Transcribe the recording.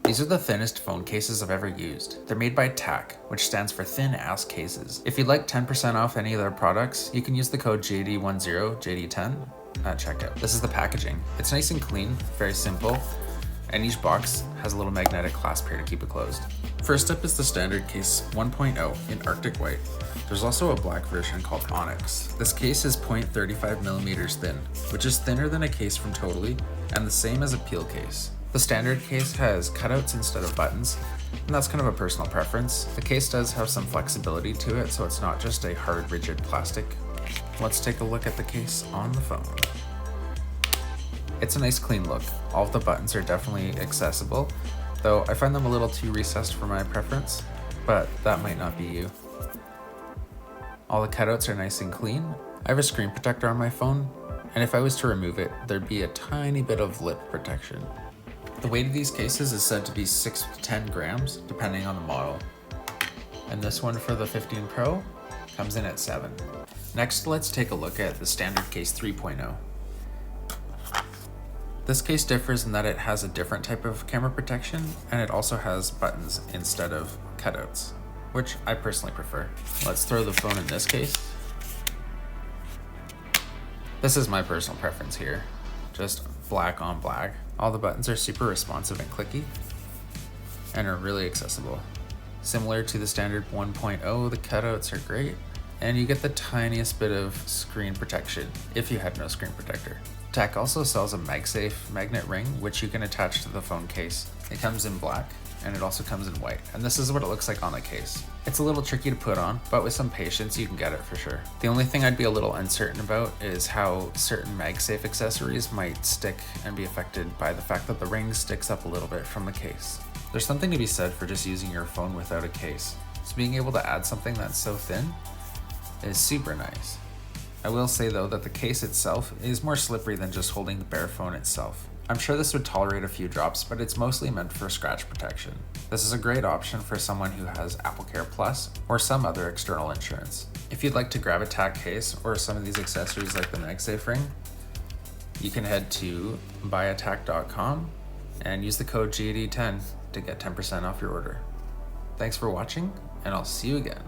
These are the thinnest phone cases I've ever used. They're made by TAC, which stands for Thin Ass Cases. If you'd like 10% off any of their products, you can use the code JD10, JD10 at checkout. This is the packaging. It's nice and clean, very simple, and each box has a little magnetic clasp here to keep it closed. First up is the standard case 1.0 in Arctic White. There's also a black version called Onyx. This case is 0.35 millimeters thin, which is thinner than a case from Totally, and the same as a Peel case. The standard case has cutouts instead of buttons, and that's kind of a personal preference. The case does have some flexibility to it, so it's not just a hard, rigid plastic. Let's take a look at the case on the phone. It's a nice clean look. All of the buttons are definitely accessible, though I find them a little too recessed for my preference, but that might not be you. All the cutouts are nice and clean. I have a screen protector on my phone, and if I was to remove it, there'd be a tiny bit of lip protection. The weight of these cases is said to be 6 to 10 grams, depending on the model. And this one for the 15 Pro comes in at 7. Next, let's take a look at the standard case 3.0. This case differs in that it has a different type of camera protection, and it also has buttons instead of cutouts, which I personally prefer. Let's throw the phone in this case. This is my personal preference here, just black on black. All the buttons are super responsive and clicky, and are really accessible. Similar to the standard 1.0, the cutouts are great, and you get the tiniest bit of screen protection if you had no screen protector. TAC also sells a MagSafe magnet ring, which you can attach to the phone case. It comes in black, and it also comes in white, and this is what it looks like on the case. It's a little tricky to put on, but with some patience you can get it for sure. The only thing I'd be a little uncertain about is how certain MagSafe accessories might stick and be affected by the fact that the ring sticks up a little bit from the case. There's something to be said for just using your phone without a case, so being able to add something that's so thin is super nice. I will say though that the case itself is more slippery than just holding the bare phone itself. I'm sure this would tolerate a few drops, but it's mostly meant for scratch protection. This is a great option for someone who has AppleCare Plus or some other external insurance. If you'd like to grab a TAC case or some of these accessories like the MagSafe Ring, you can head to buyatac.com and use the code GD10 to get 10% off your order. Thanks for watching, and I'll see you again.